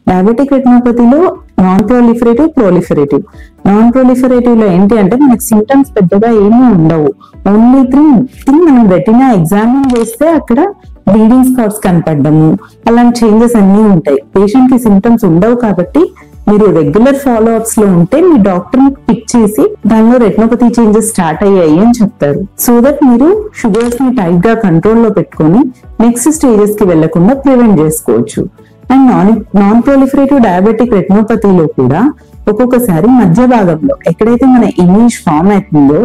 Diabetic రెటినోపతిలో non proliferative, proliferative. Non proliferative లో ఏంటి అంటే మనకి సింటమ్స్ పెద్దగా ఏమీ ఉండవు. ఓన్లీ థింగ్ మనం రెటినా ఎగ్జామిన్ చేస్తే అక్కడ బ్లీడింగ్ స్పాట్స్ కనపడము, అలాంటి చేంజెస్ అన్ని ఉంటాయి. పేషెంట్ కి సింటమ్స్ ఉండవు కాబట్టి మీరు రెగ్యులర్ ఫాలో అప్స్ లో ఉంటే మీ డాక్టర్ ని పిక్ చేసి దానిలో రెటినోపతి చేంజెస్ స్టార్ట్ అయ్యాయి అని చెప్తారు. సో దట్ మీరు షుగర్స్ ని టైట్ గా కంట్రోల్లో పెట్టుకొని నెక్స్ట్ స్టేజెస్ కి వెళ్లకుండా ప్రివెంట్ చేసుకోవచ్చు. అండ్ నాన్ ప్రొలిఫరేటివ్ డయాబెటిక్ రెటినోపతిలో కూడా ఒక్కొక్కసారి మధ్య భాగంలో ఎక్కడైతే మన ఇమేజ్ ఫామ్ అవుతుందో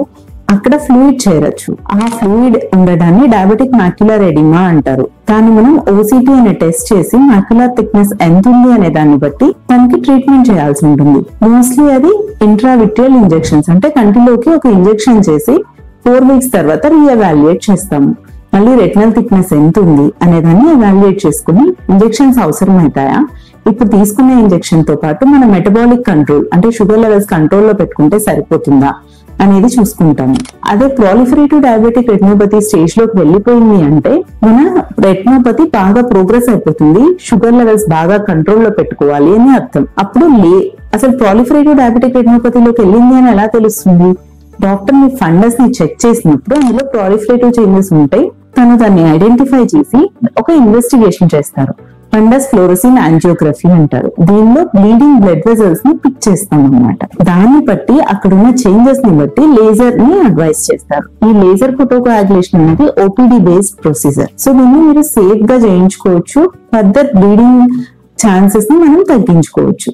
అక్కడ ఫ్లూయిడ్ చేరొచ్చు. ఆ ఫ్లూయిడ్ ఉండడాన్ని డయాబెటిక్ మాక్యులర్ ఎడిమా అంటారు. దాన్ని మనం ఓసిటీ అనే టెస్ట్ చేసి మాక్యులర్ థిక్నెస్ ఎంత ఉంది అనే దాన్ని బట్టి దానికి ట్రీట్మెంట్ చేయాల్సి ఉంటుంది. మోస్ట్లీ అది ఇంట్రావిట్రియల్ ఇంజెక్షన్స్, అంటే కంటిలోకి ఒక ఇంజెక్షన్ చేసి 4 weeks తర్వాత రీఎవాల్యుయేట్ చేస్తాము. మళ్ళీ రెటినల్ థిక్నెస్ ఎంత ఉంది అనే దాన్ని ఎవాల్యుయేట్ చేసుకుని ఇంజెక్షన్స్ అవసరం అవుతాయా, ఇప్పుడు తీసుకునే ఇంజెక్షన్ తో పాటు మన మెటబాలిక్ కంట్రోల్ అంటే షుగర్ లెవెల్స్ కంట్రోల్లో పెట్టుకుంటే సరిపోతుందా అనేది చూసుకుంటాము. అదే ప్రొలిఫరేటివ్ డయాబెటిక్ రెటినోపతి స్టేజ్ లోకి వెళ్ళిపోయింది అంటే మన రెటినోపతి బాగా ప్రోగ్రెస్ అయిపోతుంది, షుగర్ లెవెల్స్ బాగా కంట్రోల్లో పెట్టుకోవాలి అని అర్థం. అప్పుడు అసలు ప్రొలిఫరేటివ్ డయాబెటిక్ రెటినోపతిలోకి వెళ్ళింది అని ఎలా తెలుస్తుంది? డాక్టర్ మీ ఫండస్ ని చెక్ చేసినప్పుడు అందులో ప్రొలిఫరేటివ్ చేంజెస్ ఉంటాయి. తను దాన్ని ఐడెంటిఫై చేసి ఒక ఇన్వెస్టిగేషన్ చేస్తారు. ఫండస్ ఫ్లోరోసిన్ యాంజియోగ్రఫీ అంటారు. దీనిలో బ్లీడింగ్ బ్లడ్ వెజల్స్ ని పిక్ చేస్తాం అన్నమాట. దాన్ని బట్టి అక్కడ ఉన్న చేంజెస్ ని బట్టి లేజర్ ని అడ్వైస్ చేస్తారు. ఈ లేజర్ ఫోటోకోయాగులేషన్ అనేది ఓపీడీ బేస్డ్ ప్రొసీజర్. సో దీన్ని మీరు సేఫ్ గా చేయించుకోవచ్చు. ఫర్దర్ బ్లీడింగ్ ఛాన్సెస్ ని మనం తగ్గించుకోవచ్చు.